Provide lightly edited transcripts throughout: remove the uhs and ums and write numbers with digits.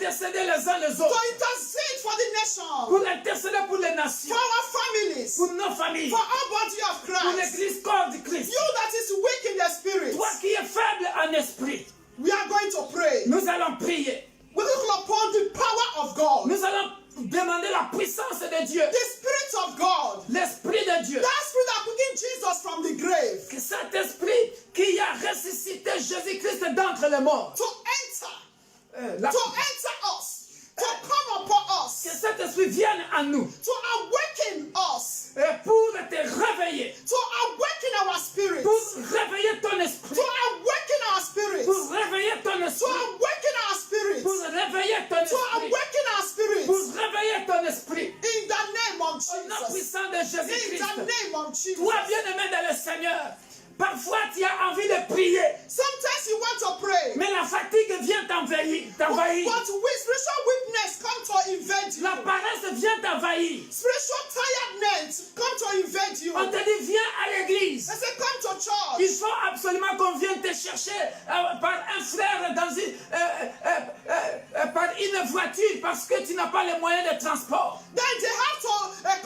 intercéder les uns les to autres, intercede for the nation, pour intercéder pour les nations, for our families, pour nos familles, for our body of pour Christ. l'église corps du Christ. You that is weak in the spirit, Toi qui es faible en esprit, we are going to pray. nous allons prier. We will call upon the power of God, Nous allons demander la puissance de Dieu, the Spirit of God, l'Esprit de Dieu. that Spirit that quickened Jesus from the grave, Que cet esprit qui a ressuscité Jésus-Christ d'entre les morts, to enter la- us, to come upon us, que cet esprit vienne en nous to awaken us, pour te réveiller, to awaken our spirits, pour réveiller ton esprit, to awaken our spirits, pour réveiller ton to esprit, awaken our spirits, pour réveiller ton to esprit, awaken our pour spirits, réveiller ton esprit. in the name of Au nom Jesus, puissant de in Jésus-Christ. the name of Jesus. Toi, bien-aimé dans le Seigneur, parfois tu as envie de prier, Sometimes you want to pray, mais la fatigue vient t'envahir. but spiritual weakness come to invade you. La paresse vient t'envahir. Spiritual tiredness come to invade you. On te dit, viens à l'église. They say, come to church. Il faut absolument qu'on vienne te chercher par un frère dans par une voiture parce que tu n'as pas les moyens de transport. Then they have to come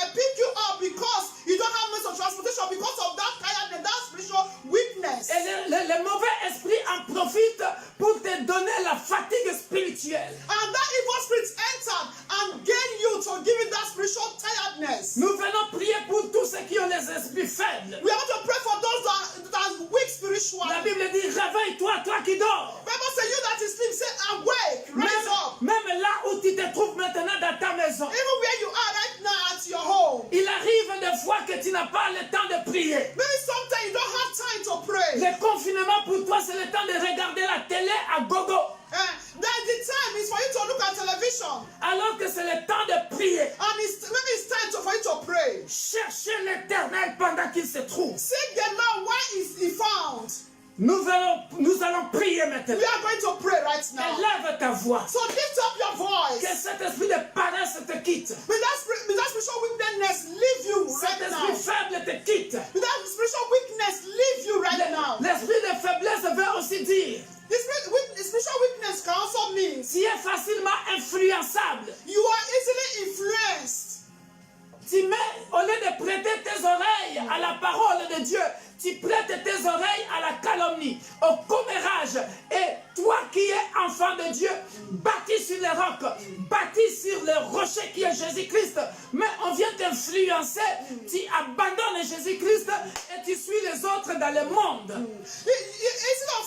and pick you up because you don't have means of transportation because of that tiredness, that spiritual weakness. Et le mauvais esprit en profite pour te donner la fatigue spirituelle. And that evil spirit entered and gain you to give you that spiritual tiredness. Nous venons prier pour tous ceux qui ont les esprits faibles. We have to pray for those that are weak spiritually. La Bible dit, réveille-toi, toi qui dors. Bible says, you that is asleep, say, awake, rise up. Même là où tu te trouves maintenant dans ta maison, Even where you are right now at your home. il arrive des fois que tu n'as pas le temps de prier. Maybe sometimes you don't have time to pray. Le confinement pour toi, c'est le temps de regarder la télé à gogo. That the time is for you to look at television. Alors que c'est le temps de prier. And maybe it's time for you to pray. Cherchez l'Éternel pendant qu'il se trouve. Seek the Lord while is he found. Nous allons prier maintenant. We are going to pray right now. Élève ta voix. So lift up your voice. Que cet esprit de paresse te quitte. May that spiritual weakness leave you Cet right now. esprit faible te quitte. May that spiritual weakness leave you right now. L'esprit de faiblesse veut aussi dire, The spiritual weakness can also mean tu es facilement influençable. you are easily influenced. Tu mets, au lieu de prêter tes oreilles à la parole de Dieu, tu prêtes tes oreilles à la calomnie, au commérage. Et toi qui es enfant de Dieu, bâti sur les rocs, bâti sur le rocher qui est Jésus-Christ, mais on vient t'influencer, tu abandonnes Jésus-Christ et tu suis les autres dans le monde.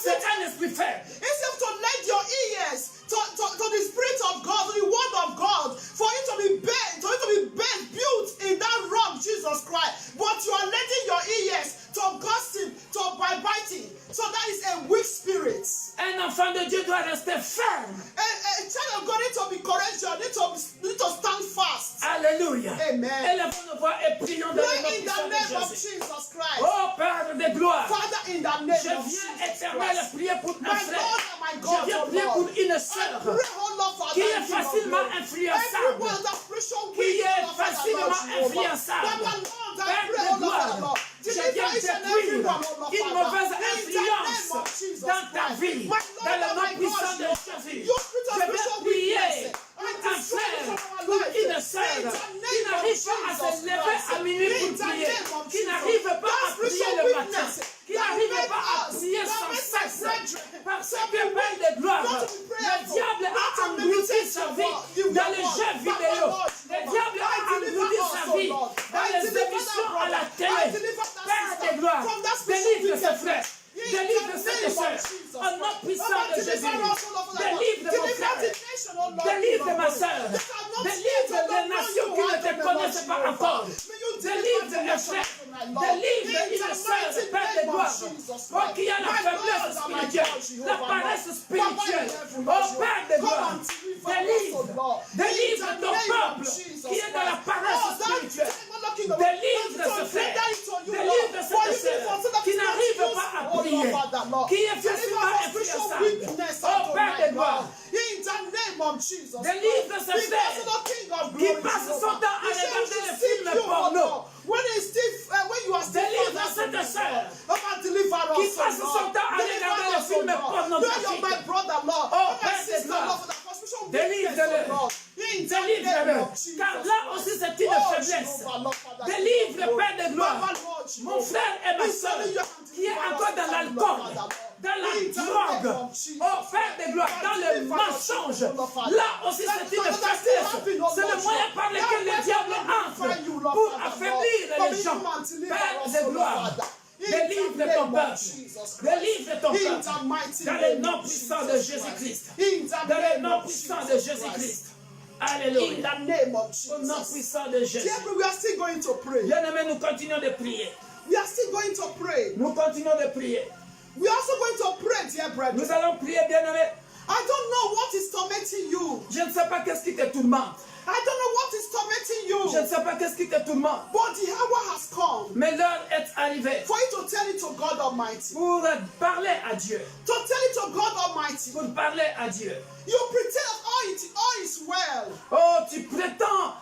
C'est un esprit faible. Instead of to lend your ears to the Spirit of God, to the Word of God, for you to be built in that rock, Jesus Christ. But you are lending your ears to gossip, to backbiting. So that is a weak spirit. Un enfant de Dieu doit rester ferme. A child of God needs to be courageous, need to stand fast. Alléluia. Amen. Élevons nos voix et prions dans le nom Pray in puissant the de name of Jésus. Jesus Christ. Oh Père de gloire, Father, in the name je of viens Jesus éternel Christ. prier pour un My frère. Lord and my Je God, viens oh prier Lord. pour une I sœur pray, oh Lord, for qui that est King of facilement glory. influençable. Everyone that spiritual Qui weak, est oh Lord, Father, facilement Lord, Jehovah. influençable. That the Lord, I Père pray, de oh Lord, Father, gloire, Lord. je Deliver viens each and détruire everyone, oh Lord, une Father. mauvaise In the influence name of Jesus dans ta Christ. vie, My dans le Lord and nom my puissant God, de Jésus. your spirit of Je vais spiritual prier weakness, pour I un destroy frère, it from our pour life. une In sœur the qui name of n'arrive pas à se Jesus lever Christ. à minuit In pour the prier, name of qui Jesus. n'arrive pas That à prier spiritual le matin, weakness qui that n'arrive made pas à us, prier that sans made my cesse, brethren, parce to que be Père weak, de gloire, not to be le prayerful, diable not a to englouti meditate sa your vie word, your dans les word. jeux But vidéo. my Lord, Le diable a englouti sa vie dans les émissions à la télé. Père de gloire, délivre ce frère. Délivre cette sœur. Au nom puissant de Jésus. Délivre mon frère. Délivre ma sœur. Délivre les nations qui ne te connaissent pas encore. Délivre un frère. Délivre une sœur, Père de gloire. Oh, qui a la faiblesse spirituelle, la paresse spirituelle. Oh, Père de gloire. Délivre ton peuple qui est dans la paresse spirituelle. Délivre ce frère. Délivre cette sœur qui n'arrive pas à prier, qui est facilement influençable. Oh, Père de gloire. Délivre ce frère qui passe son temps à regarder les films porno. Délivre cette sœur qui passe son temps à regarder les films pornographiques. Oh, Père de Délivre-le. Délivre-le. Car là aussi c'est une faiblesse. Délivre le Père de gloire. Mon frère et ma soeur qui est encore dans l'alcool, dans la drogue, au Père de gloire, dans le mensonge. Là aussi c'est une faiblesse. C'est le moyen par lequel le diable entre pour affaiblir les gens. Père de gloire. Délivre ton peuple. Délivre ton peuple. Dans le nom puissant de Jésus-Christ. Dans le nom puissant de Jésus-Christ. Alléluia. Au nom puissant de Jésus. Bien-aimés, nous continuons de prier. Nous continuons de prier. Nous allons prier, bien-aimés. I don't know what is tormenting you. Je ne sais pas qu'est-ce qui te tourmente. I don't know what is tormenting you. Je ne sais pas qu'est-ce qui te tourmente. But the hour has come. Mais l'heure est arrivée. For you to tell it to God Almighty. Pour parler à Dieu. To tell it to God Almighty. Pour parler à Dieu. You pretend all is well. Oh, tu prétends,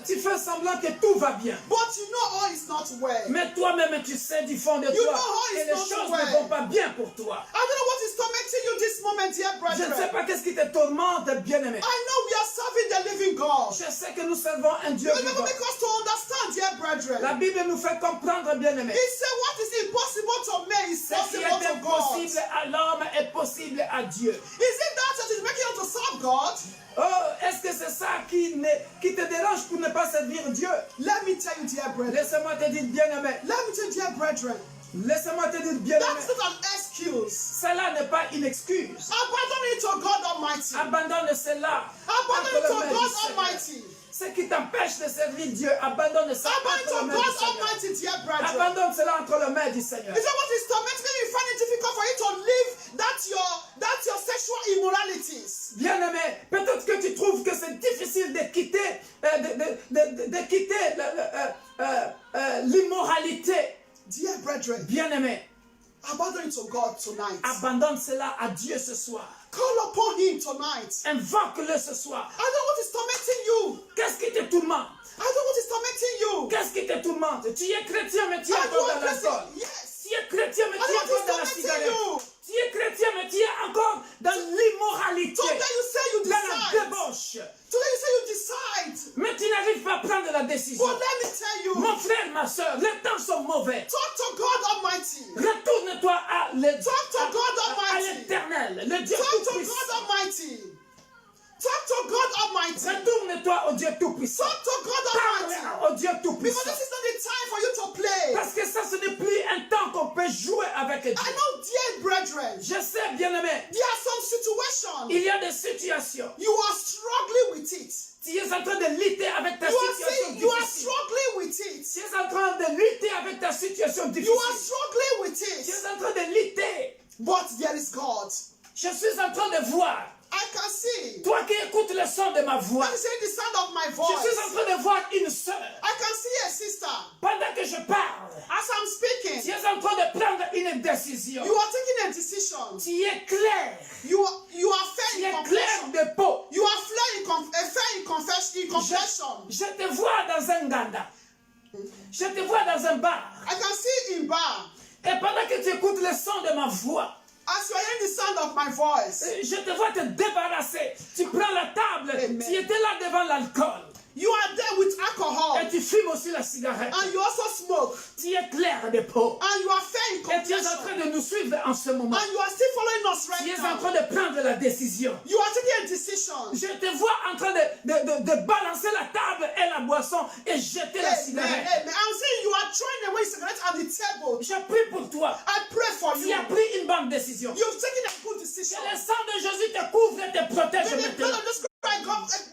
tu fais semblant que tout va bien. But you know all is not well. Mais toi-même, tu sais du fond de toi que les choses ne vont pas bien pour toi. I don't know what is tormenting you this moment, dear Je brethren. ne sais pas qu'est-ce qui te tourmente, bien-aimé. I know we are serving the living God. Je sais que nous servons un Dieu You never vivant. make us to understand, dear brethren. La Bible nous fait comprendre, bien-aimé. He said what is impossible to man is Ce qui possible est to God. impossible à l'homme est possible à Dieu. Is it that is making you to serve God? Oh, est-ce que c'est ça qui te dérange pour ne pas servir Dieu? Let me tell you, dear brethren. Laisse-moi te dire, bien-aimé. Let me tell you, dear brethren. Laisse-moi te dire, bien-aimé. That's not an excuse. Cela n'est pas une excuse. Abandon it to God Almighty. Abandonne cela. Abandon it to God Almighty. Ce qui t'empêche de servir Dieu, abandonne ça entre les Abandon mains to du God Seigneur. Almighty, dear brethren. Abandonne cela entre les mains du Seigneur. Is that what is tormenting you? You find it difficult for you to live that's your sexual immoralities. Bien-aimé, peut-être que tu trouves que c'est difficile de quitter, l'immoralité. Dear brethren, Bien-aimé, abandon it to God tonight. abandonne cela à Dieu ce soir. Call upon Him tonight. Invoque-le ce soir. I don't know what is tormenting you. Qu'est-ce qui te tourmente? I don't know what is tormenting you. Qu'est-ce qui te tourmente? Tu es chrétien, mais tu es Are you encore a dans Christian? l'alcool. Yes. Tu es chrétien, mais I tu es don't know encore dans what la is tormenting cigarette. you. Tu es chrétien, mais tu es encore dans l'immoralité, Today you say you dans la decide. débauche. Today you say you decide. Mais tu n'arrives pas à prendre la décision. But let me tell you. Mon frère, ma soeur, les temps sont mauvais. Talk to God Almighty. Retourne-toi à Almighty. l'Éternel, le Dieu Talk to Tout-Puissant. God Almighty. Talk to God Almighty. Retourne-toi au Dieu Tout-Puissant. Talk to God Almighty. Parle au Dieu Because Tout-Puissant. this is not the time for you to play. Parce que ça, ce n'est plus un temps qu'on peut jouer avec Dieu. I know, dear brethren, Je sais, bien-aimé, there are some situations il y a des situations. you are struggling with it. Tu es en train de lutter avec ta You are situation saying you are difficile. struggling with it. Tu es en train de lutter avec ta situation You are difficile. struggling with Tu it. es en train de lutter. But there is God. Je suis en train de voir. I can see. Toi qui écoutes le son de ma voix, I'm saying the sound of my je voice. suis en train de voir une sœur. I can see a sister. Pendant que je parle, As I'm tu speaking, es en train de prendre une décision. you are taking a decision. Tu es clair. You are fair Tu in es clair confession. de peau. You are fair in confession. Je te vois dans un ganda. Je te vois dans un bar. I can see in bar. Et pendant que tu écoutes le son de ma voix, As you are hearing the sound of my voice, je te vois te débarrasser. Tu prends la table. Amen. Tu étais là devant l'alcool. you are there with alcohol. Et tu fumes aussi la cigarette. And you also smoke. Tu es clair de peau. And you are fair in Et tu es en confession. train de nous suivre en ce moment. And you are still following us Tu right es en now. train de prendre la décision. You are taking a decision. Je te vois en train de balancer la table et la boisson et jeter la Amen. cigarette. Amen. I'm saying you are throwing away cigarette at the table. Je prie pour toi. I pray for Tu you. as pris une bonne décision. You've taken a good decision. Que le sang de Jésus te couvre et te protège May the blood maintenant. of Jesus Christ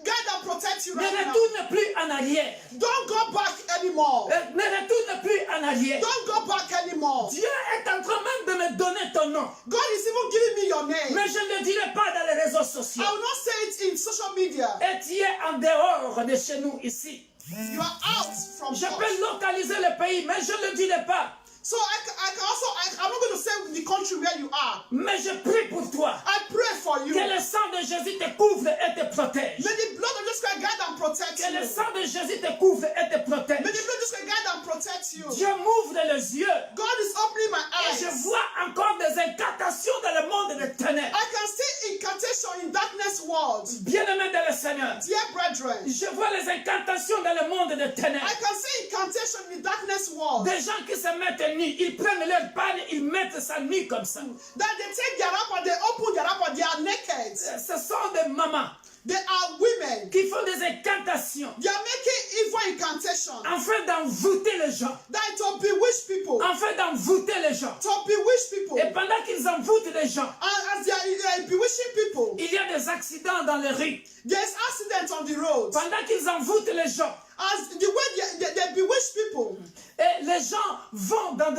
guide and protect you Ne right now. retourne plus en arrière. Don't go back anymore. Ne retourne plus en arrière. Don't go back anymore. Dieu est en train même de me donner ton nom. God is even giving me your name. Mais je ne le dirai pas dans les réseaux sociaux. I will not say it in social media. Et tu es en dehors de chez nous ici. You are out from Je church. peux localiser le pays, mais je ne le dirai pas. So I'm not going to say the country where you are. Mais je prie pour toi. I pray for you. Que le sang de Jésus te couvre et te protège. May the blood of Jesus Christ guide and protect Que le you. sang de Jésus te couvre et te May protège. the blood of Jesus Christ guide and protect you. Dieu m'ouvre les yeux. God is opening my Et je eyes. vois encore des incantations dans le monde des ténèbres. I can see incantation in darkness world. Bien-aimé dans le Seigneur. Seigneur. Dear brethren, Je vois les incantations dans le monde des ténèbres. I can see incantation in the darkness world. Des gens qui se mettent nus, ils prennent leur panne, ils mettent ça nu comme ça. That they take their wrapper, they open their wrapper, they are naked. Ce sont des mamans They are women. qui font des incantations They are making evil incantations. afin d'envoûter les gens. That to bewitch people. Afin d'envoûter les gens. To bewitch people. Et pendant qu'ils envoûtent les gens, And as they are bewitching people, il y a des accidents dans les rues. there's accidents on the road. Pendant qu'ils envoûtent les gens, As the way they bewitch people, et les gens vont dans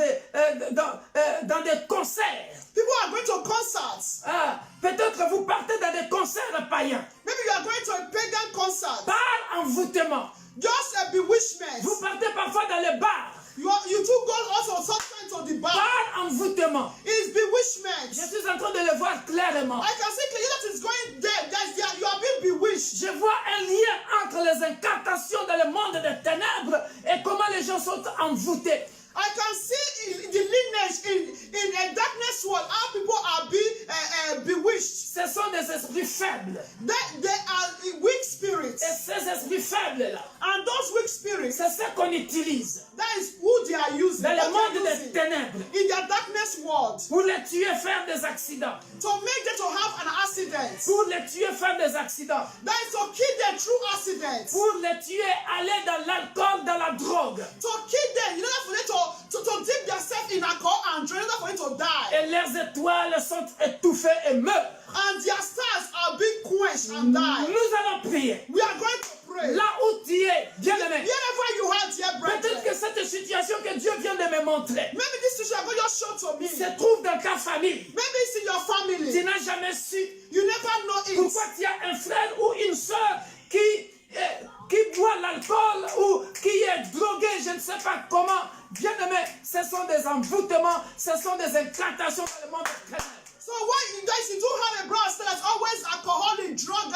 dans des concerts. people are going to concerts. Ah, peut-être vous partez dans des concerts païens. Maybe you are going to a pagan concert. Par envoûtement. Just a bewitchment. Vous partez parfois dans les bars. You too go also sometimes to the bar. Par envoûtement. It's bewitchment. Je suis en train de le voir clairement. I can see clearly that is going there. You are being bewitched. Je vois un lien entre les incantations dans le monde des ténèbres et comment les gens sont envoûtés. I can see in the lineage in a darkness world how people are being bewitched. Ce sont des esprits faibles. They are weak spirits. Et ces esprits faibles-là, And those weak spirits, c'est ce qu'on utilise that is who they are using. dans le what monde they are des using ténèbres in their darkness world. pour les tuer, faire des accidents. To make them to have an accident. Pour les tuer, faire des accidents. That is to kill them through accidents. Pour les tuer, aller dans l'alcool, dans la drogue. To kill them in order for them to dip themselves in alcohol and drink in order for them to die. Et leurs étoiles sont étouffées et meurent. And their stars are being quenched and die. Nous allons prier. We are going to pray. Là où tu es, bien-aimé. Wherever you are, dear Peut-être brethren. que cette situation que Dieu vient de me montrer Maybe this situation God just showed to me. se trouve dans ta famille. Maybe it's in your Tu family. n'as jamais su You never know it. pourquoi tu as un frère ou une soeur qui boit l'alcool ou qui est drogué, je ne sais pas comment. Bien-aimé, ce sont des envoûtements, ce sont des incantations dans le monde des ténèbres. So what you guys, you do have a brother that's always alcoholic, drug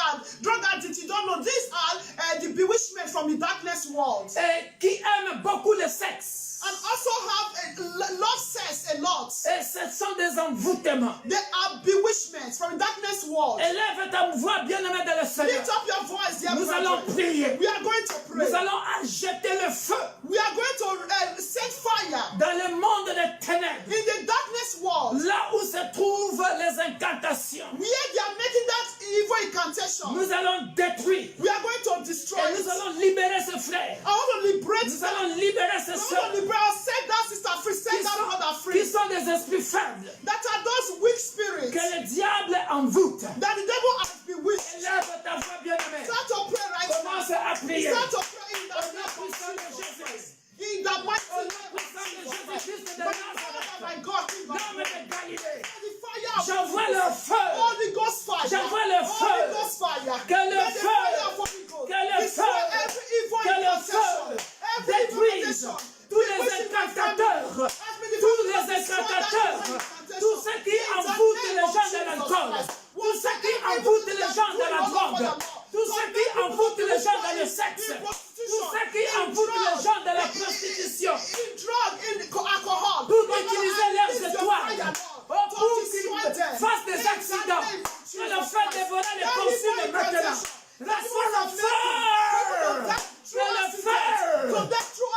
addict. You don't know these are the bewitchment from the darkness world. Et qui aiment beaucoup le sexe. And also have love sex a lot. Et ce sont des envoûtements. They are bewitchments from the darkness world. Élève ta voix, bien-aimé dans le Seigneur. Lift up your voice, dear Nous allons brethren. prier. We are going to pray. Nous allons jeter le feu We are going to set fire dans le monde des ténèbres. in the darkness world Là où se trouvent les incantations. where they are making that evil incantation. Nous allons détruire. We are going to destroy Et it. nous allons libérer ce frère. I want to liberate Nous them. allons libérer ce I want soeur. to liberate. Set that sister free. Set that brother Qui free. sont des esprits faibles. That are those weak spirits Que le diable envoûte. that the devil has bewitched. Élève ta voix, bien-aimé. Start to pray right Commence now. à prier. Start to pray in the Au nom name of puissant de Jesus Jésus. Christ. In the mighty Au name nom of puissant de Jesus Christ. Jésus-Christ de By the power Nazareth. of my God, King of L'homme glory. de Galilée. By the fire of J'envoie Jesus. le feu. Holy Ghost fire. J'envoie le feu. Holy Ghost fire. Que le Let the feu. fire of Holy Ghost Que le destroy feu. every evil Que le incantation. feu Every evil détruise incantation. tous les Bewitching my incantateurs, family. Ask me the tous family les to destroy that incantateurs, evil incantation. tous ceux qui In the envoûtent name les of gens de Jesus l'alcool, Christ. tous ceux qui envoûtent les gens de la drogue, tous ceux qui envoûtent les gens dans le sexe, tous ceux qui envoûtent les gens de la prostitution, In drug, in alcohol. pour Lord, utiliser I leurs release your étoiles, fire, oh, Lord, pour to destroy qu'ils them. fassent des In the accidents, name of que le Jesus feu Christ. dévorer les That consume evil maintenant. incantation. Reçois le feu! Que le feu!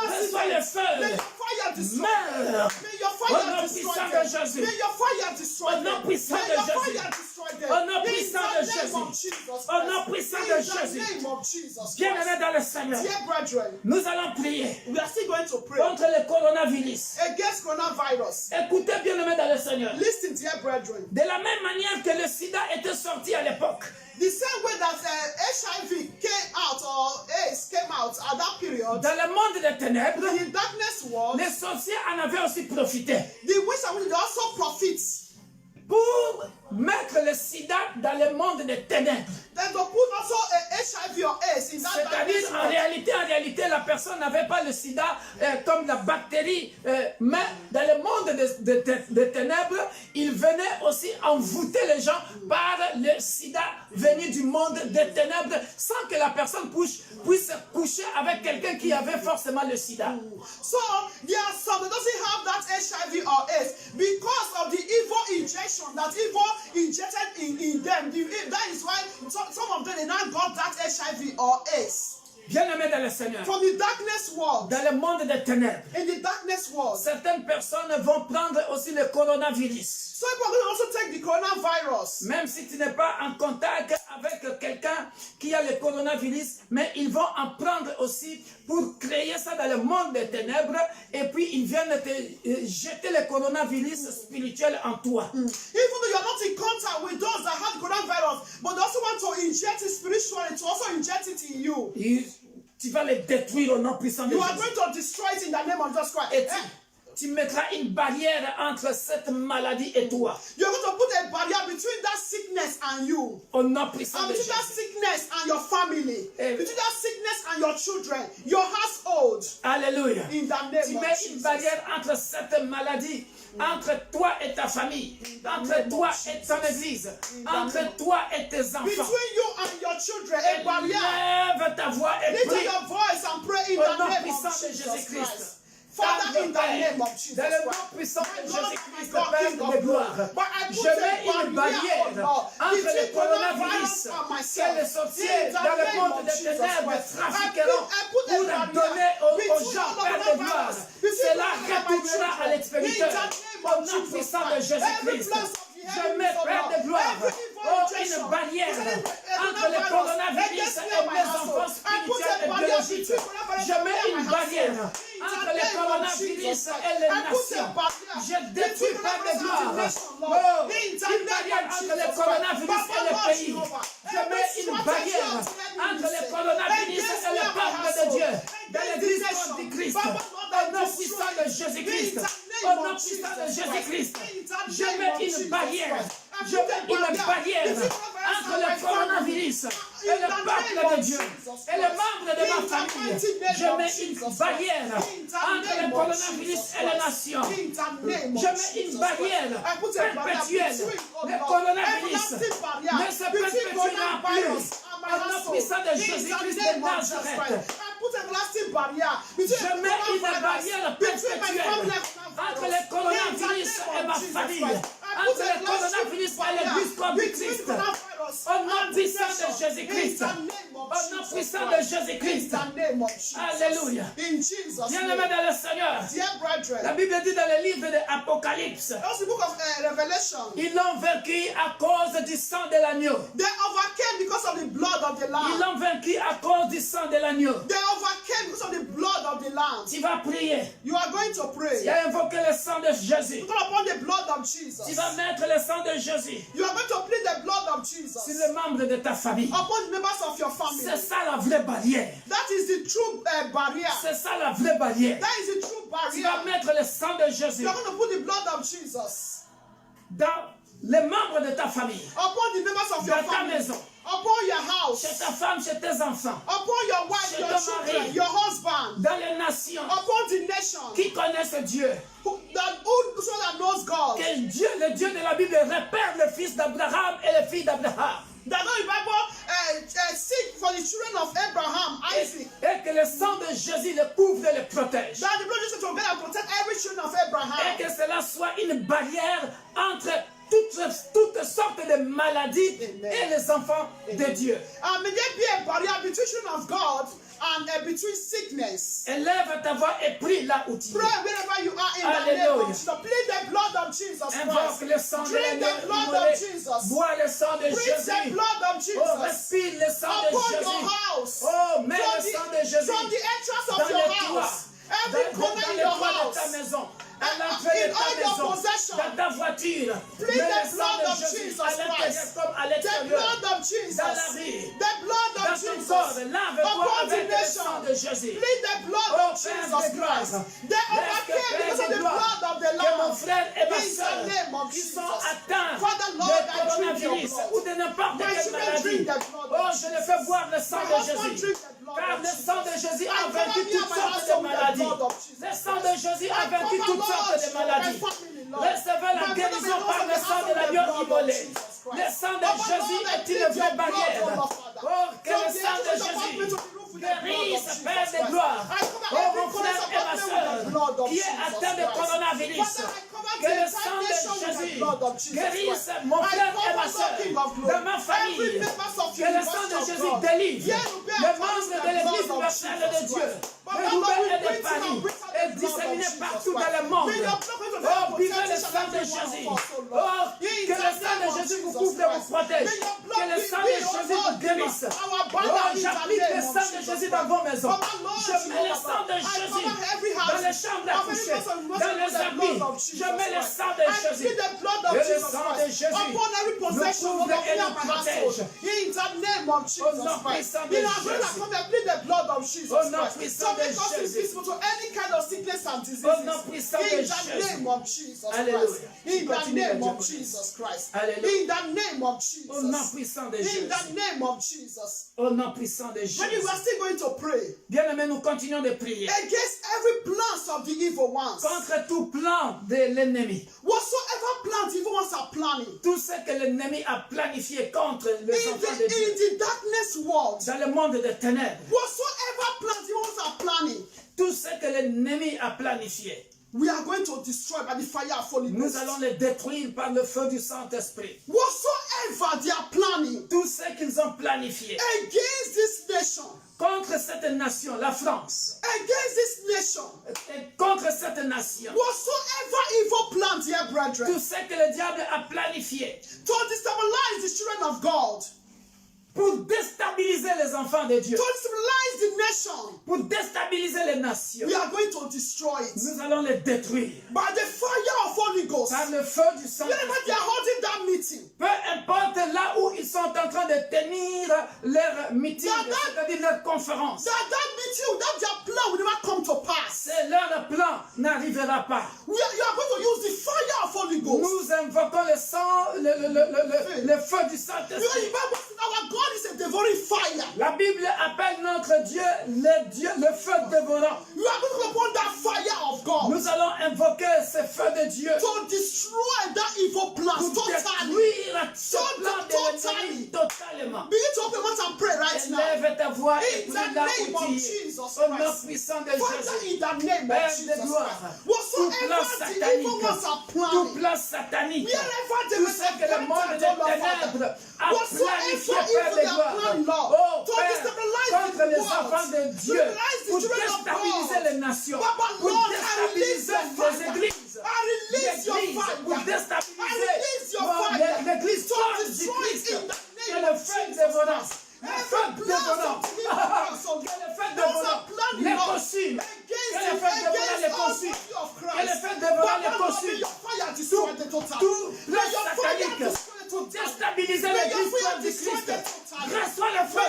Reçois le feu! May your fire destroy them. Meurs! May your Au fire nom destroy puissant them. de Jésus. May your fire destroy Au nom them. puissant May de your Jésus. fire destroy them. Au nom In puissant the de name Jésus. of Jesus Au nom Christ. puissant In de the Jésus. name of Jesus Bien-aimé Christ. dans le Seigneur, Dear brethren, nous allons prier we are still going to pray contre le coronavirus. against coronavirus. Écoutez, bien-aimé dans le Seigneur. Listen, dear brethren. De la même manière que le sida était sorti à l'époque, The same way that HIV came out or AIDS came out at that period, dans le monde des ténèbres, in the darkness world, les sorciers en avaient aussi profité the witch and wizard also profit. pour mettre le sida dans le monde des ténèbres. Then to put also a HIV or AIDS in that darkness C'est-à-dire, en world. réalité, la personne n'avait pas le sida comme la bactérie, mais dans le monde des ténèbres, il venait aussi envoûter les gens par le sida venus du monde des ténèbres sans que la personne puisse coucher avec quelqu'un qui avait forcément le sida. So there are some that doesn't have that HIV or AIDS because of the evil injection that evil injected in them. That is why some of them they now got that HIV or AIDS. Bien-aimés dans le Seigneur, From the darkness world, dans le monde des ténèbres, in the darkness world, certaines personnes vont prendre aussi le coronavirus. so people are going to also take the coronavirus. Même si tu n'es pas en contact avec quelqu'un qui a le coronavirus, mais ils vont en prendre aussi pour créer ça dans le monde des ténèbres et puis ils viennent te jeter le coronavirus spirituel en toi. Even though you are not in contact with those that have coronavirus, but they also want to inject it spiritually, to also inject it in you. Tu vas les détruire au nom puissant de You are Jésus. going to destroy it in the name of Jesus Christ. Et tu mettras une barrière entre cette maladie et toi. You're going to put a barrier between that sickness and you. Au nom puissant And de between that Jésus. sickness and your family. Amen. Between that sickness and your children, your household. Alléluia. In the name Tu of mets une Jesus. barrière entre cette maladie, entre toi et ta famille, entre toi et ton église, entre toi et tes enfants. Between you and your children, a barrier. Lève ta voix et Lift prie. your voice and pray in Au the nom name puissant of de Jesus Jésus-Christ. Christ. Father, in the name of Jesus Dans le nom Christ. puissant de My Lord, Jésus-Christ, my God, Père King de of gloire, glory. But I put je mets une a barrière entre le between coronavirus and que myself. les sorciers In the dans le name monde of des Jesus ténèbres Christ. trafiqueront I put a pour barrier donner aux between gens, all of Père the de gloire. virus, between Cela all of my retournera à children. l'expéditeur. In the name Au of nom Jesus puissant de Christ. Every Jésus-Christ, place of the je enemy, mets, so Père Lord, de gloire, every evil injection, une barrière entre le coronavirus coronavirus against me et and my mes household. enfants I put spirituels a et barrier biologiques. between coronavirus Je mets and une my barrière household. In the entre le name of coronavirus Jesus et les Christ. I put a nations. barrier Je détruis, between Père de coronavirus gloire, and the nation, Lord. oh, In the une name barrière of entre Jesus le Christ. coronavirus et le Papa, pays. Jehovah, Je every mets une strategy barrière of the enemy entre le set coronavirus against et me le and my peuple de household, Dieu. Dans against l'église the nation. de Christ, Papa, Lord, I au nom destroy puissant de it. Jésus-Christ, In the au name nom of puissant de Jesus Jésus-Christ, Christ. In the je name mets of une Jesus barrière, Christ. I je put mets a une barrière between entre and le my coronavirus family. et In le the peuple name de of Dieu Jesus et les Christ. membres de ma In the famille. mighty name Je of mets Jesus une Christ. barrière In the entre le name of coronavirus Jesus et les Christ. nations. In the name Je of mets une Jesus barrière Christ. I put a barrier perpétuelle. between, oh Le Lord, coronavirus everlasting barrier ne se between perpétuera coronavirus plus. and my Au nom household. puissant de In the Jésus-Christ name de of Jesus Nazareth. Christ. I put a lasting barrier between Je mets une barrière between my family perpétuelle and entre le coronavirus et ma famille, entre le coronavirus et l'église comme Christ. Au nom puissant de Jésus-Christ. Au nom puissant de Jésus-Christ. Alléluia. In Jesus' Bien-aimés name. dans le Seigneur. Dear La brethren, Bible dit dans le livre de l'Apocalypse, that's the book of Revelation. ils l'ont vaincu à cause du sang de l'agneau. They overcame because of the blood of the Ils Lamb. l'ont vaincu à cause du sang de l'agneau. They overcame because of the blood of the Lamb. Tu vas prier. You are going to Tu pray. as invoqué le sang de Jésus. You call upon the blood of Jesus. Tu vas mettre le sang de Jésus You are going to plead the blood of Jesus sur les membres de ta famille. upon the members of your family. C'est ça la vraie barrière. That is the true barrier. C'est ça la vraie barrière. That is the true Tu vas barrier. mettre le sang de Jésus You are going to put the blood of Jesus dans les membres de ta famille, upon the members of your dans ta family, maison, upon your house, chez ta femme, chez tes enfants, upon your wife, Chez your ton children, mari. your husband, dans les nations upon the nation qui connaissent Dieu. who that knows God. Que Dieu, le Dieu de la Bible, répère le fils d'Abraham et le fils d'Abraham. That know the Bible seek for the children of Abraham, Isaac. Et que le sang de Jésus le couvre et le protège. That the blood of Jesus will and protect every children of Et Abraham. que cela soit une barrière entre toutes sortes de maladies et les enfants de Dieu. And may there be a barrier between children of God and between sickness. Élève ta voix et prie là où tu Pray es. wherever you are in the name Alléluia. of Jesus. Plead the blood of Jesus Invoque Christ. le sang de Drink l'agneau the blood immolé. of Jesus. Bois le sang de Breathe the Jésus. blood of Oh, Jesus respire le sang de upon your Jésus. house. Oh, mets le sang de Jésus From the entrance dans of your les toits, house. Every corner in dans les your toits de house. ta maison, à l'entrée In de ta all your maison, possessions. dans ta voiture. Plead Mets the le sang blood de of Jésus Jesus à l'intérieur Christ. comme à The l'extérieur. blood of Jesus. Dans la vie. The blood of Dans ton Jesus. corps, lave-toi Upon the avec le nation. sang de Jésus. Plead the blood Oh, of Père Jesus de gloire. Christ. They overcame because of the blood of the Que mon Lamb. frère et ma In soeur the name of qui Jesus. sont atteints Father, Lord, de I drink your coronavirus blood. ou de n'importe My quelle children maladie. drink the blood Oh, of je le Jesus. fais boire le sang My de husband Jésus. drink the blood Car of le sang de Jésus I a cover vaincu me and toutes my sortes de household with the maladies. blood of Jesus. Le sang de Jésus a vaincu toutes sortes de maladies. Recevez la guérison par le sang de l'agneau immolé. Le sang de Jésus est une les barrières. Oh, que le sang de Jésus guérisse, Père de gloire. Oh, mon frère et ma soeur qui est atteint de coronavirus. Que le sang de Jésus guérisse mon frère et ma soeur dans ma famille. Que le sang de Jésus délivre les membres de l'Église universelle de Dieu, de Roubaix et de Paris, et disséminé partout dans le monde. Oh, buvez le sang de Jésus. Oh, que le sang de Jésus vous couvre et vous protège. Que le sang de Jésus vous guérisse. Oh, j'applique le sang de Jésus dans vos maisons. Je mets le sang de Jésus dans les chambres à coucher, dans les habits. Je mets le sang de Jésus. Et le sang de Jésus nous couvre et nous protège. Au nom puissant de Jésus. Au nom puissant de Jésus. Au nom puissant de Jésus. Alléluia. In the name of Jesus Christ. Alléluia. In the name of Jesus. Au nom puissant de Jésus. In the name of Jesus. Au nom puissant de Jésus. When we are still going to pray Bien-aimés, nous continuons de prier against every plans of the evil ones. contre tout plan de l'ennemi. Whatsoever plans the evil ones are planning. Tout ce que l'ennemi a planifié contre les enfants de Dieu. In the darkness world. Dans le monde des ténèbres. Whatsoever plans the evil ones are planning. Tout ce que l'ennemi a planifié. We are going to destroy by the fire of Holy Ghost. Nous allons les détruire par le feu du Saint-Esprit. Whatsoever they are planning. Tout ce qu'ils ont planifié. Against this nation. Contre cette nation, la France. Against this nation. Et contre cette nation. Whatsoever evil plans, dear brethren. Tout ce que le diable a planifié. To destabilize the children of God. Pour déstabiliser les enfants de Dieu. To destabilize the nation. Pour déstabiliser les nations. We are going to destroy it. Nous allons les détruire. By the fire of Holy Ghost. Par le feu du Saint-Esprit. Whenever they are holding that meeting. Peu importe là où ils sont en train de tenir leur meeting, c'est-à-dire leur conférence. That meeting, that their plan will never come to pass. Leur plan n'arrivera pas. You are going to use the fire of Holy Ghost. Nous invoquons le sang, le feu du Saint-Esprit. Our God is a devouring fire. La Bible appelle notre Dieu le feu dévorant. You are going to upon that fire of God. Nous allons invoquer ce feu de Dieu. To destroy that evil plan totally. Ce plan de l'ennemi totalement. Begin to open your mouth and pray right now. Élève ta voix et in prie the là name où of tu es. Jesus Au nom Christ. puissant de Father, Jésus. in the name Père of de Jesus gloire. Christ. Tout plan Whatsoever the evil ones are satanique. Tout planning. plan satanique. Wherever the Tout ce que le monde des ténèbres a planifié, Père de gloire. Oh Père, contre les enfants de Dieu, pour déstabiliser les nations, pour déstabiliser les églises, pour déstabiliser l'église forte du Christ, que le feu dévorant, le feu dévorant, que le feu dévorant les consume, que le feu dévorant les consume, que le feu dévorant les consume, tout le satanique, pour déstabiliser l'église forte du Christ. Reçois le feu,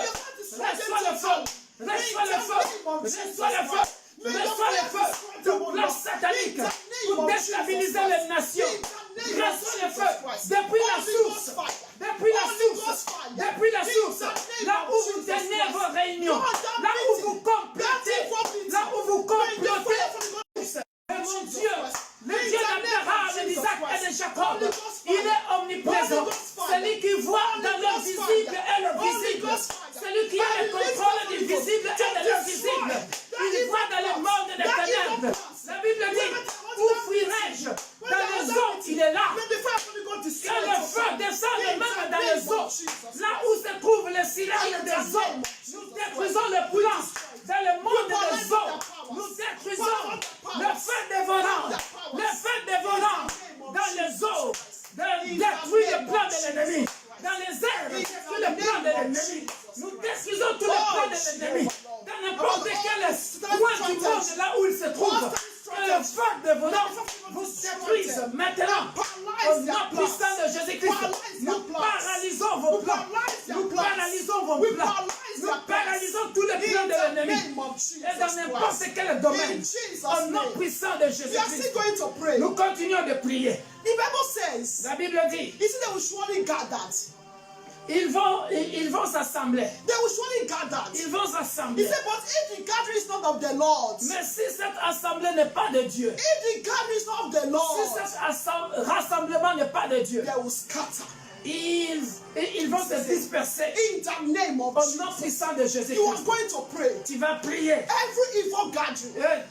reçois le feu, reçois le feu, reçois le feu. Reçois le feu, tout plan satanique pour déstabiliser les nations. Reçois le feu, depuis la source, depuis la source, depuis la source, là où vous tenez vos réunions, là où vous complotez, là où vous complotez. Mon Dieu, le Dieu d'Abraham, d'Isaac et de Jacob, il est omniprésent. Celui qui voit dans l'invisible et le visible. Celui qui a le contrôle du visible et de l'invisible. Il voit dans le monde des ténèbres. La Bible dit, où fuirai-je? Dans les eaux, il est là. Que le feu descende même dans les eaux. Là où se trouve le silence des eaux. Nous détruisons le plan. Dans le monde des eaux, nous détruisons le feu dévorant. Le feu dévorant dans les eaux. Détruit le plan de l'ennemi. Dans les airs, détruit le plan de l'ennemi. Nous détruisons tous les plans de l'ennemi. Dans n'importe quel coin du monde, là où il se trouve. Que le feu dévorant vous détruise maintenant. Au nom puissant de Jésus-Christ, nous paralysons vos plans. Nous paralysons vos plans. Nous paralysons tous les plans de l'ennemi. Et dans n'importe quel domaine. Au nom puissant de Jésus-Christ, nous continuons de prier. La Bible dit, ils vont s'assembler. Ils vont s'assembler. Mais si cette assemblée n'est pas de Dieu, si cet rassemblement n'est pas de Dieu, ils vont se disperser. In the name of Au Jesus. nom puissant de Jésus. You are going to pray. Tu vas prier. Every evil gathering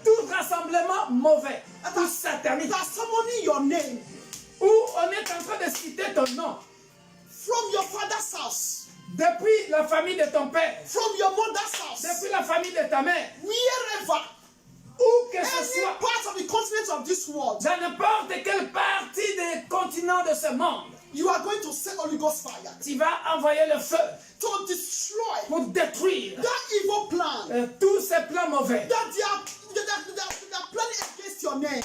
Tout rassemblement mauvais, tout satanique, that's summoning your name où on est en train de citer ton nom, from your father's house, depuis la famille de ton père, from your mother's house, depuis la famille de ta mère, wherever, où que ce any soit, part of the continent of this world, dans n'importe quelle partie des continents de ce monde, you are going to send Holy Ghost fire tu vas envoyer le feu to destroy pour détruire that evil plan tous ces plans mauvais, that they are planning against your name.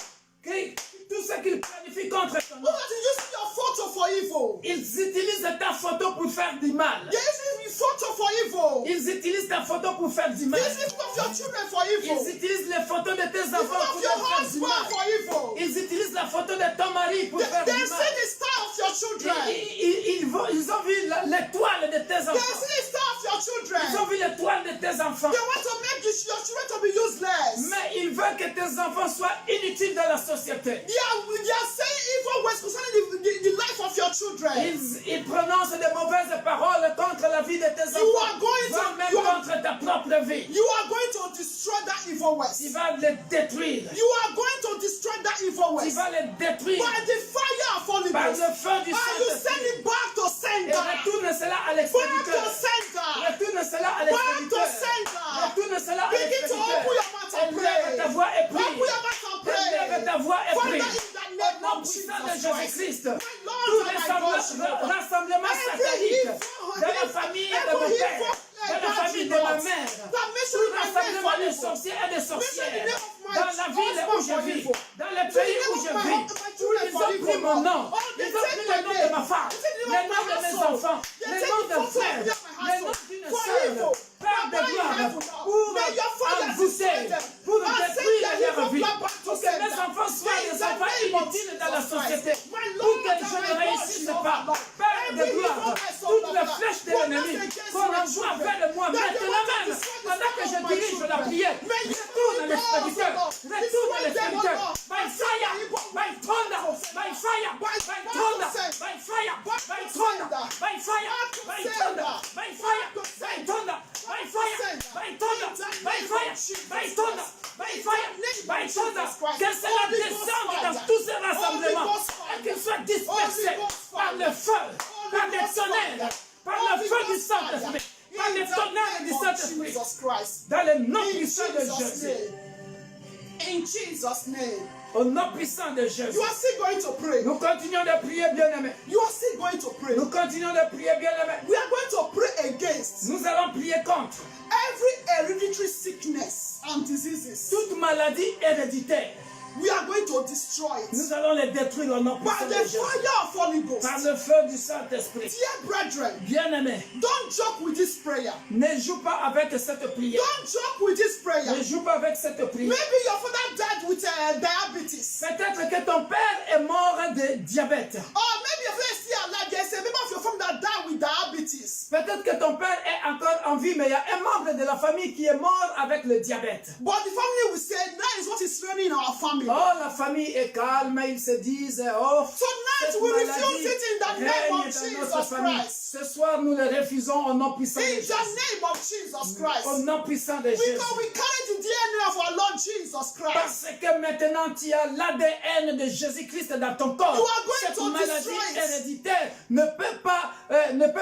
tout ce qu'ils planifient contre ton nom. Look at you using your photo for evil. Ils utilisent ta photo pour faire du mal. They're using your photo for evil. Ils utilisent ta photo pour faire du mal. They're using of your children for evil. Ils utilisent les photos de tes Even enfants of pour your faire du husband mal. for evil. Ils utilisent la photo de ton mari pour faire They're du mal. seeing the star of your children. Ils ont vu l'étoile de tes They're enfants. seeing the star of your children. Ils ont vu l'étoile de tes enfants. They want to make your children to be useless. Mais ils veulent que tes enfants soient inutiles dans la société. They are saying evil words concerning the life of your children. Ils prononcent de mauvaises paroles contre la vie de tes You enfants, are going voire même to contre ta propre vie. you are going to destroy that evil words. Tu vas les détruire. You are going to destroy that evil Tu words vas les détruire by the fire of Holy par Ghost. le feu du And you send Saint-Esprit. it back to Et sender. retourne cela à Back l'expéditeur. to sender. Retourne cela à Back to l'expéditeur. sender. Retourne cela à Begin to l'expéditeur. open your mouth and Élève ta pray. voix et Open prie. your mouth and pray. Élève ta voix et Father, prie. in the Au name nom of puissant de Jesus Christ. Jésus-Christ, My tout Lord and my God, Jehovah. rassemblement satanique dans la famille de mon père, dans la famille de ma mère, tout rassemblement de sorciers et de sorcières, dans la ville où je vis, dans le pays où je vis, où ils ont pris mon nom, ils ont pris le nom de ma femme, le nom de mes enfants, le nom de frère, le nom d'une sœur, Père de gloire, pour envoûter, pour détruire leur vie, pour que mes enfants soient des enfants inutiles dans la société, pour que je ne réussisse pas. Père de gloire, toutes les flèches de l'ennemi qu'on envoie vers moi maintenant même, pendant que je dirige la prière, retourne à l'expéditeur, retourne à l'expéditeur. By fire, by thunder, by fire, by thunder, by fire, by thunder, by fire, by thunder, by fire, by thunder, by fire, by thunder, by fire, by thunder, by fire, by thunder. Que cela descende dans tous ces rassemblements et qu'ils soient dispersés par le feu, par les tonnerres, par le feu du Saint-Esprit, par les tonnerres du Saint-Esprit, dans le nom puissant de Jésus. In Jesus' name. Au nom puissant de Jésus. You are still going to pray. Nous continuons de prier, bien-aimés. You are still going to pray. Nous continuons de prier, bien-aimés. We are going to pray against Nous allons prier contre every hereditary sickness and diseases. toute maladie héréditaire. We are going to destroy it Nous allons les détruire au nom by puissant de the Jésus. fire of Holy Ghost. Par le feu du Saint-Esprit. Dear brethren, Bien-aimés, don't joke with this prayer. ne joue pas avec cette prière. Don't joke with this prayer. Ne joue pas avec cette prière. Maybe your father died with diabetes. Peut-être que ton père est mort de diabète. Or maybe your father is still alive. There's a member of your family that died with diabetes. Peut-être que ton père est encore en vie, mais il y a un membre de la famille qui est mort avec le diabète. But the family will say, that is what is reigning in our family. Oh, la famille est calme, ils se disent, oh, Tonight cette we maladie refuse it in the name règne of dans Jesus notre famille. Christ. Ce soir, nous le refusons au nom puissant de In Jésus. the name of Jesus Christ. Au nom puissant de Jésus. Because we carry the DNA of our Lord Jesus Christ. Parce que maintenant tu as l'ADN de Jésus-Christ dans ton corps. You are going Cette to maladie destroy it. héréditaire ne peut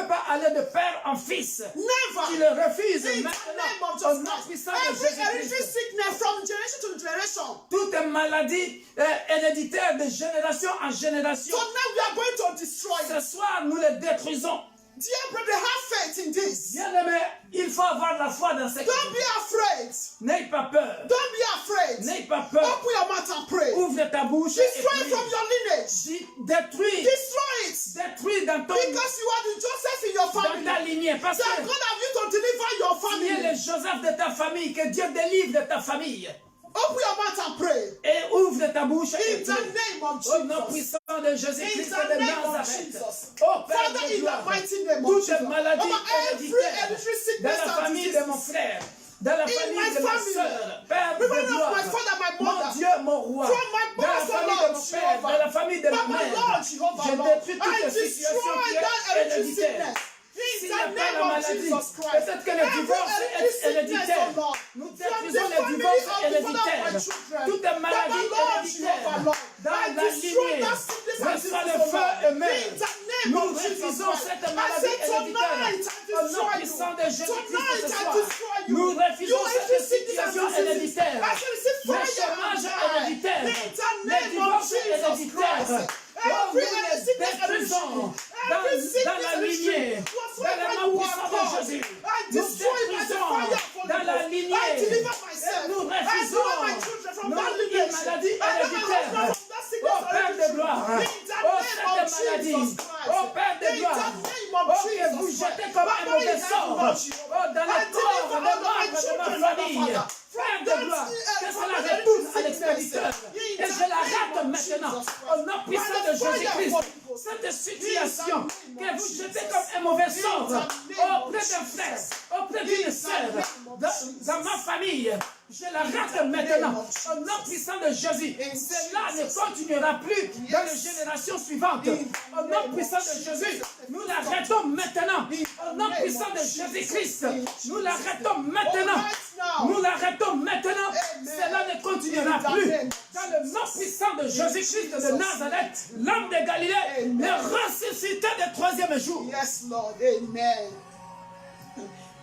pas aller de père en fils. Never. Tu le refuses In the maintenant name of au Jesus nom Christ. puissant de Every hereditary Jésus-Christ. sickness from generation to generation. Toute maladie héréditaire de génération en génération. So now we are going to destroy Ce it. soir, nous le détruisons. Dear brother, have faith in this. Bien-aimé, il faut avoir la foi dans ce Don't be afraid. N'aie pas peur. Don't be afraid. N'aie pas peur. Open your mouth and pray. Ouvre ta bouche et Destroy it prie. from your lineage. Détruis. Destroy it. Détruis dans ton Because you are the Joseph in your dans family. ta lignée. Parce That que God have you to deliver your tu es family. le Joseph de ta famille. Que Dieu délivre de ta famille. Open your mouth and pray. Et ouvre ta bouche et In the prie. name of Au nom Jesus. puissant de Jésus-Christ In the de name of Nazareth. Jesus. Oh Père Father, de in the gloire. mighty name of Toute Jesus. maladie Over every héréditaire hereditary dans sickness la and famille de mon disease. frère, dans la In famille my de ma family. soeur, Père de Remember gloire, my father, my mon mother. Dieu, mon roi, From my dans la pastor, famille de Lord, mon you père, père, dans la famille de ma Papa, mère, Lord, Jehovah, je Lord, détruis I toute situation destroy qui that est hereditary héréditaire. sickness. In S'il the n'y a pas name la of maladie, Jesus Christ. peut-être que le Every divorce hereditary est sickness, héréditaire. oh Lord, Nous from the détruisons le family divorce of the father of my héréditaire. children. Toute maladie Papa, Lord, héréditaire Jehovah, Lord, dans I la destroy lignée that sickness and reçoit disease, le oh feu Lord. et In meurt. the name Nous of Jesus refusons Christ. cette I maladie say héréditaire. tonight, I Au nom destroy puissant de you. Jésus-Christ Tonight, ce I soir, destroy you. nous You refusons every cette sickness and situation disease. héréditaire. I say receive Le fire chômage and die. héréditaire, In the le name of divorce Jesus héréditaire. Christ. Oh, Every nous les sickness and détruisons disease. dans Every la sickness and lignée, disease. dans le nom puissant de Jésus. I Nous destroy by the détruisons fire of dans la I lignée. deliver Et myself. nous I deliver refusons my children from nos that lineage. maladies I deliver my héréditaires. husband from that sickness Oh Père de hereditary. gloire, In the oh name cette of maladie, Jesus Christ. oh Père de In gloire, the name of oh que Jesus vous Christ. jetez comme un Papa, mauvais in sort, heaven, oh dans I le corps deliver de all of my membres de children, ma Lord, famille. Father, Père from de that, gloire, que from cela that retourne à sickness. l'expéditeur. In Et the je la name rate of maintenant, Jesus Christ. au nom puissant By de the fire of Jésus-Christ. Holy Ghost. Cette situation In the name que of vous jetez Jesus. comme un mauvais In sort the name of auprès d'un Jesus. frère, auprès In d'une the sœur, name of Jesus. dans ma famille, je la rate the maintenant name of Jesus. au nom puissant de Jésus. In Cela ne Jesus. continuera plus dans les Yes. générations suivantes. In the Au nom name puissant of de Jesus. Jésus, nous l'arrêtons maintenant. In Au the nom name puissant of de Jesus. Jésus-Christ, In nous Jesus' l'arrêtons name. maintenant. All right now. Nous l'arrêtons maintenant. Amen. Cela ne continuera In the plus. name of Dans le nom puissant de Jésus-Christ de Jesus' Nazareth, l'homme de Galilée, Amen. le ressuscité le troisième jour. Yes, Lord. Amen.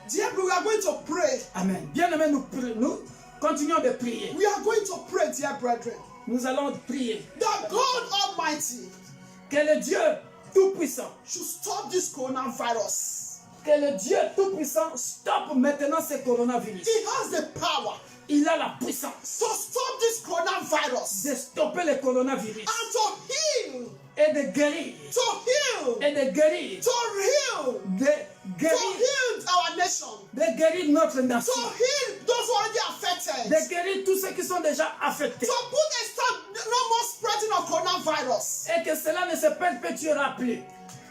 Dear, we are going to pray. Amen. Bien-aimés, nous continuons de prier. We are going to pray, dear brethren, Nous allons prier that God Almighty que le Dieu Tout-Puissant, should stop this coronavirus. que le Dieu Tout-Puissant stoppe maintenant ce coronavirus. He has the power Il a la puissance to stop this coronavirus de stopper le coronavirus and to heal, et de guérir, to heal, et de guérir, to heal, de to guérir, heal our nation, de guérir notre to nation, heal those who are already affected, de guérir tous ceux qui sont déjà affectés. to put a stop, no more spreading of coronavirus, Et que cela ne se perpétuera plus.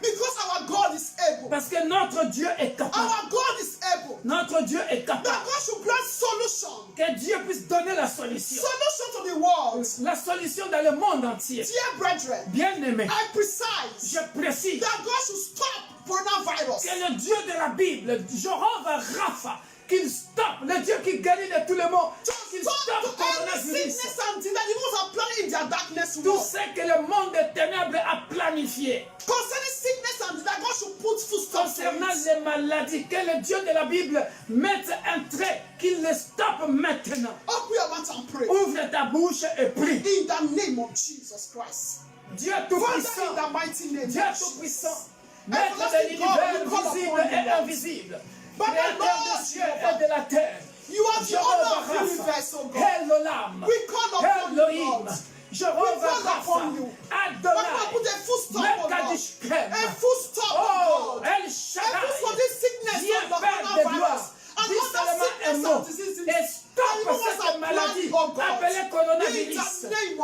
because our God is able. Parce que notre Dieu est capable. Our God is able. Notre Dieu est That capable. God should grant solution, Que Dieu puisse donner la solution. solution to the world. La solution dans le monde entier. Dear brethren, Bien-aimé, I precise je précise that God should stop coronavirus. que le Dieu de la Bible, Jehovah Rapha, qu'il stoppe, le Dieu qui guérit de tout le monde, qu'il To stoppe le every coronavirus. sickness and disease that the demons are planning in their darkness Tout world. ce que le monde des ténèbres a planifié Concerning sickness and disease, that God should put full stop to concernant it. les maladies, que le Dieu de la Bible mette un trait, qu'il les stoppe maintenant. Open your mouth and pray. Ouvre ta bouche et prie. In the name of Jesus Christ. Dieu Father, in Tout-Puissant, the mighty name Dieu of Jesus. Tout-Puissant, Maître de l'univers visible et invisible, Créateur des cieux et de la terre, You are the owner of the universe, oh God. Elohim, We call upon you, Elohim, Lord. Jehovah We call Rapha, upon you. Adonai, Put a full stop, oh God. Mekadishkem, A full stop, oh, oh God. El A full Shaddai, stop this sickness, viens oh God, Père de gloire, coronavirus. And dis other seulement un sickness mot and diseases. et stoppe cette maladie appelée coronavirus,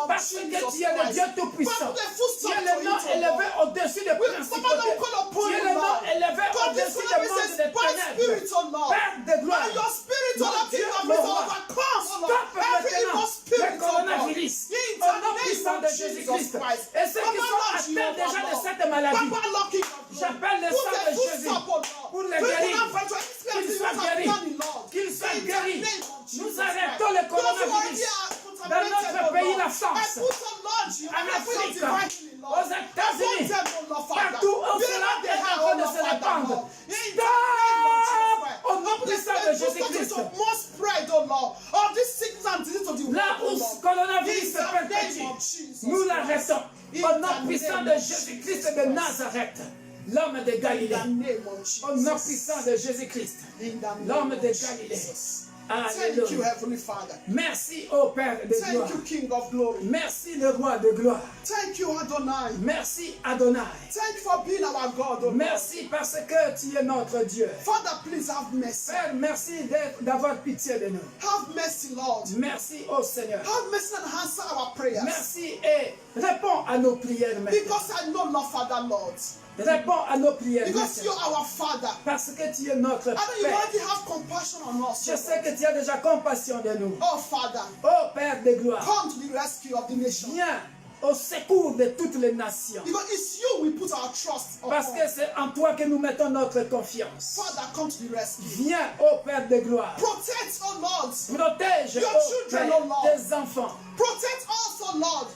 parce que tu es le Dieu Tout-Puissant, tu es le nom élevé au-dessus des principautés, tu es le nom élevé au-dessus des mondes des ténèbres, Père de gloire, And your spirit, oh mon Lord, Dieu, King of mon Israel, roi, overcomes, oh Lord, stoppe every evil maintenant spirit, le oh God. coronavirus In au nom the name puissant of de Jesus Jésus-Christ. Christ. Et ceux qui sont atteints déjà de cette maladie, Papa, Lord, King of Glory, j'appelle le put sang a de full Jésus stop, oh Lord. pour les To the guérir, coronavirus, qu'ils the soient demons are guéris, planning, Lord. qu'ils soient In the guéris. name of Nous Jesus arrêtons Christ. le coronavirus Those who are dans already notre contaminated, pays, oh la Lord. France, I put on Lord, you. en I put on Afrique, divine healing, Lord. aux États-Unis, I put them, oh Lord, Father. partout où Wherever cela they est are, en oh train de Lord, se Father, répandre. Lord. In the Stop! name of Jesus Christ. Au nom Put puissant the de full stop Jésus-Christ. to more spread, oh Lord, of this sickness and disease to the world, Là oh où ce Lord. coronavirus In se the name perpétue, of Jesus nous Christ. l'arrêtons. In Au the nom puissant name de of Jésus-Christ Jesus de Christ. Nazareth, l'homme de In Galilée. the name of Au nom Jesus. puissant de Jésus-Christ, In the name l'homme of de Galilée. Jesus. Thank you, Alléluia. Heavenly Father. Merci, ô Père de gloire. Thank you, King of Glory. Merci, le roi de gloire. Thank you, Adonai. Merci, Adonai. Thank you for being our God, oh Lord. Merci parce que tu es notre Dieu. Father, please have mercy. Père, merci d'avoir pitié de nous. Have mercy, Lord. Merci, ô Seigneur. Have mercy and answer our prayers. Merci et réponds à nos prières maintenant. Because I know, Lord, Father, Lord. Réponds à nos prières Because maintenant. you're our Father. Parce que tu es notre I know you Père. already have compassion on us. Je sais que tu as déjà compassion de nous. Oh, Father, Ô Père de gloire, come to the rescue of the nation. viens au secours de toutes les nations. Because it's you we put our trust Parce upon. que c'est en toi que nous mettons notre confiance. Father, come to the rescue. Viens, ô Père de gloire. Protect, oh Lord. Protège, Your ô children, Père, oh Lord. tes enfants. Protect us, oh Lord.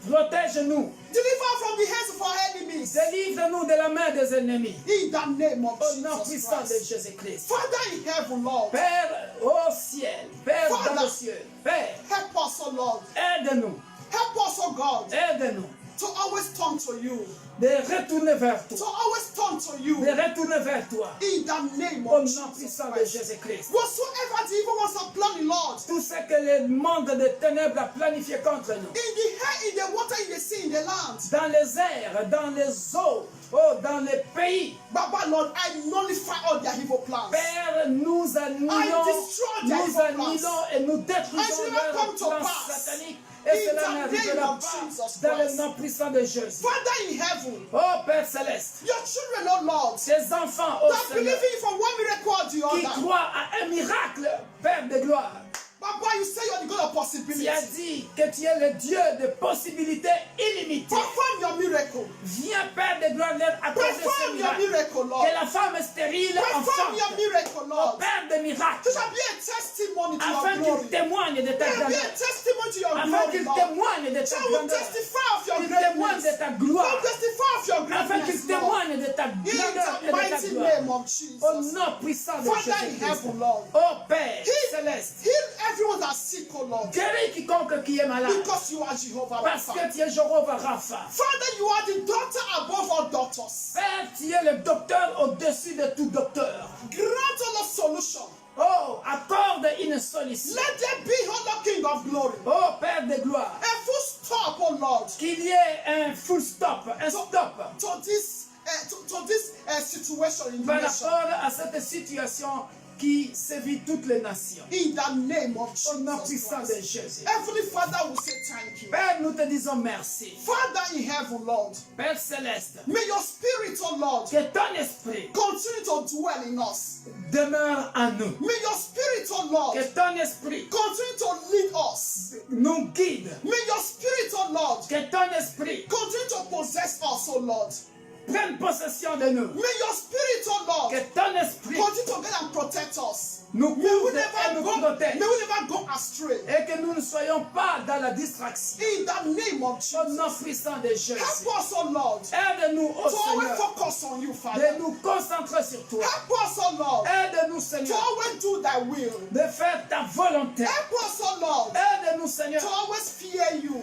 Protège-nous. Deliver from the hands of our enemies. Délivre-nous de la main des ennemis. In the name of Au nom Jesus puissant de Christ. Jésus-Christ. Father in heaven, Lord. Père au ciel, Père Father. dans le ciel, Père, Help us, oh Lord. aide-nous, Help us, oh God, aide-nous to always turn to you. de retourner vers To toi, always turn to you. de retourner vers toi. In the name Au of nom Jesus puissant de Christ. Jésus-Christ. Whatsoever the evil ones are planning, Lord. Tout ce que le monde de ténèbres a planifié contre nous, In the air, in the water, in the sea, in the land. dans les airs, dans les eaux, oh, dans les pays, Baba, Lord, I nullify all their evil plans. Père, nous annulons, destroy their nous evil annulons et nous détruisons I never leurs come to plans pass. sataniques. In Et cela the n'arrivera name of pas Jesus dans le Christ. nom puissant de Jésus. Father in heaven, Oh Père céleste, your children, oh Lord, ces enfants, oh that believe Seigneur, in you from one miracle or the qui other. croient à un miracle, Père de gloire. Baba, you say you're the God of Tu possibility. as dit que tu es le Dieu de possibilités illimitées. Perform your miracle. Viens, Père de gloire, leur accorder ce Perform your miracle. miracle, Lord. Que la femme stérile Perform enfante. your miracle, Lord. Père de miracles, It shall be a testimony to afin your glory. qu'il témoigne de ta It will be grandeur. a testimony to your Afin glory, qu'il Lord. témoigne de ta So will grandeur. testify of your Qu'il témoigne greatness. de ta gloire. Will testify of your Afin qu'il greatness, Lord. témoigne de ta In grandeur the et de ta mighty gloire. name of Au Jesus. nom puissant de Father in Jésus-Christ. heaven, Lord. Oh Père Heal, céleste, heal everyone that's sick, oh Lord. guéris quiconque qui est malade. Because you are Jehovah Parce Rapha. que tu es Jéhovah Rapha. Father, you are the doctor above all doctors. Père, tu es le docteur au-dessus de tout docteur. Grant us a solution. Oh, accorde une solution. Let there be, oh Lord, King of glory. Oh Père de gloire, A full stop, oh Lord, qu'il y ait un full stop, un stop to this situation in the par nation. rapport à cette situation qui sévit toutes les nations. In the name of Au nom Jesus puissant de Christ. Jésus. Heavenly Father will say thank you. Père, nous te disons merci. Father in heaven, Lord, Père céleste, may your spirit, oh Lord, que ton esprit continue to dwell in us. demeure en nous. May your spirit, oh Lord, Que ton esprit continue to lead us. nous guide. May your spirit, oh Lord, Que ton esprit continue to possess us, oh Lord. prenne possession de nous. May your spirit, oh Lord, Que ton esprit continue to guide and protect us. nous May we couvre et never nous go, protège. may we never go astray. Et que nous ne soyons pas dans la distraction. In the name of Au nom Jesus. puissant de Jésus. Help us, oh Lord, Aide-nous, ô to always Seigneur, focus on you, de Father. nous concentrer sur toi. Help us, oh Lord, Aide-nous, to Seigneur, always do thy will. de faire ta volonté. Help us, oh Lord, Aide-nous, Seigneur, to always fear you.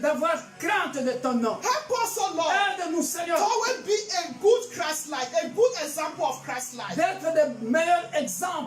d'avoir crainte de ton nom. Help us, oh Lord, Aide-nous, to Seigneur, always be a good Christ-like, a good example of Christ-like. d'être des meilleurs exemples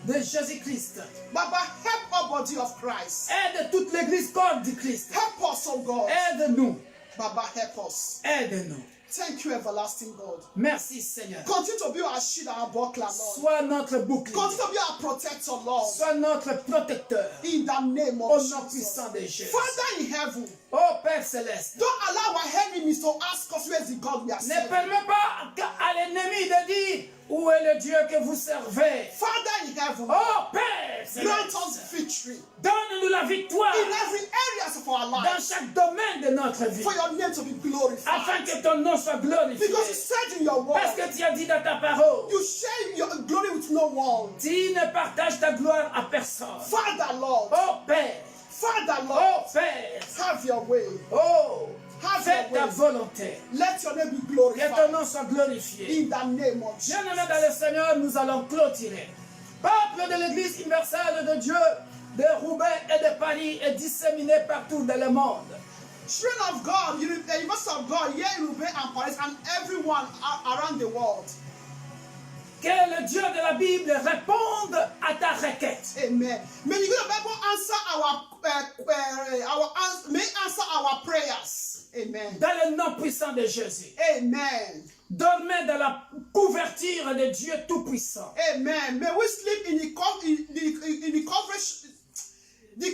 de Jésus-Christ. Baba, help our body of Christ. Aide toute l'église corps du Christ. Help us, oh God. Aide-nous. Baba, help us. Aide-nous. Thank you, everlasting God. Merci, Seigneur. Continue to be our shield and our buckler, Lord. Sois notre bouclier. Continue to be our protector, Lord. Sois notre protecteur. In the name Au of nom Jesus. puissant de Jésus. Father in heaven, Oh Père céleste, don't allow our enemies to ask us where is the God we are ne serving. permets pas à l'ennemi de dire où est le Dieu que vous servez. Father in heaven, Oh Père grant céleste, us victory donne-nous la victoire in every areas of our dans lives chaque domaine de notre vie, for your name to be glorified. afin que ton nom soit glorifié. Because you said in your word, Parce que tu as dit dans ta parole, you share your glory with no one. tu ne partages ta gloire à personne. Father, Lord, Oh Père, Father, Lord, oh Père, have your way. oh, Have fais your ta way. volonté. Let your name be Que ton glorified. nom soit glorifié. In the name of Jesus. Bien-aimés dans le Seigneur, nous allons clôturer. Peuple de l'Église universelle de Dieu, de Roubaix et de Paris est disséminé partout dans le monde. Children of God, the universe of God, here in Roubaix and Paris, and everyone around the world. Que le Dieu de la Bible réponde à ta requête. Amen. May the God of the Bible answer our prayers. Amen. Dans le nom puissant de Jésus. Amen. Dormez dans la couverture de Dieu Tout-Puissant. Amen. May we sleep in the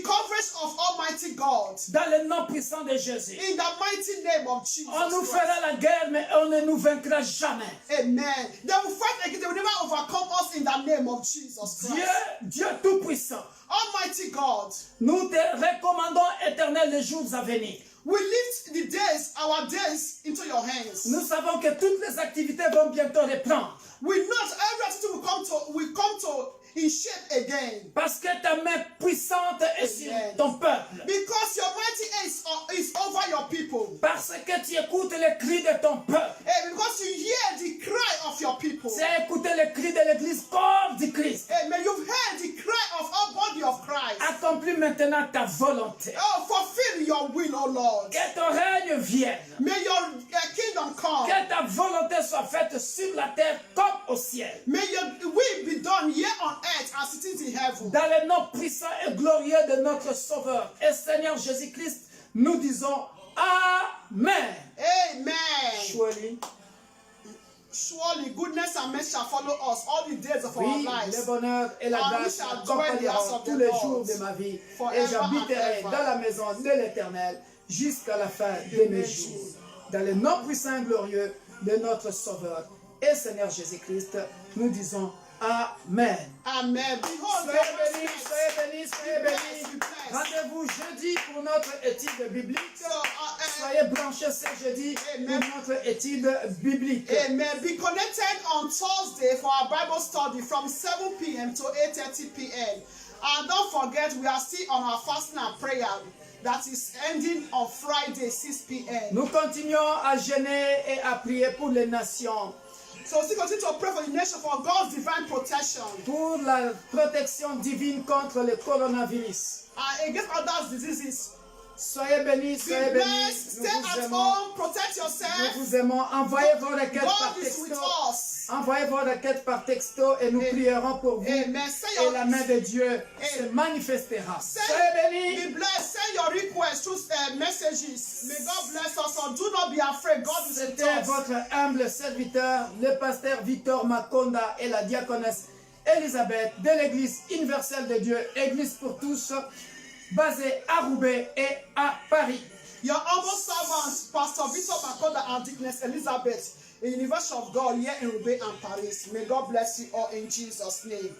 coverage of Almighty God. Dans le nom puissant de Jésus. In the mighty name of Jesus. On nous Christ. fera la guerre, mais on ne nous vaincra jamais. Amen. They will fight against, they will never overcome us in the name of Jesus Christ. Dieu Tout-Puissant, Almighty God, nous te recommandons, Éternel, les jours à venir. We lift our days into your hands. Nous savons que toutes les activités vont bientôt reprendre. We know every activity will come to in shape again. Parce que ta main puissante est sur ton peuple. Because your mighty hand is over your people. Parce que tu écoutes les cris de ton peuple. And because you hear the cry of your people. Tu as écouté les cris de l'église corps du Christ. Amen. You've heard the cry of our body of Christ. Accomplis maintenant ta volonté. Oh, fulfill your will, oh Lord. Que ton règne vienne. May your kingdom come. Que ta volonté soit faite sur la terre comme au ciel. May your will be done here on earth as it is in heaven. Dans le nom puissant et glorieux de notre Sauveur et Seigneur Jésus-Christ, nous disons Amen. Amen. Surely goodness and mercy shall follow us all the days of our Oui, lives. le bonheur et la grâce m'accompagneront tous les jours de ma vie et j'habiterai dans la maison de l'Éternel jusqu'à la fin de mes jours. Dans le nom puissant et glorieux de notre Sauveur et Seigneur Jésus-Christ, nous disons Amen. Amen. Behold, Soyez bénis, soyez bénis, soyez bénis. Rendez-vous jeudi pour notre étude biblique. Soyez branchés ce jeudi pour notre étude biblique. Amen. Be connected on Thursday for our Bible study from 7 p.m. to 8:30 p.m. And don't forget, we are still on our fasting and prayer that is ending on Friday 6 p.m. Nous continuons à jeûner et à prier pour les nations. So still continue to pray for the nation for God's divine protection. Pour la protection divine contre le coronavirus. And against other diseases. Soyez bénis, soyez Be bénis. blessed, stay at home, protect yourself. Nous vous aimons. Envoyez vos requêtes par God is with texto. us. Envoyez vos requêtes par texto et nous prierons pour vous. Amen. Et la main de Dieu se manifestera. Soyez bénis. Be blessed. Send your requests through messages. May God bless us. So do not be afraid. God is with C'était us. votre humble serviteur, le pasteur Victor Makonda et la diaconesse Elisabeth de l'Église universelle de Dieu, Église pour tous, basée à Roubaix et à Paris. Your humble servants, Pastor Victor Makonda and Deaconess Elizabeth, in the University of God here in Roubaix and Paris. May God bless you all in Jesus' name.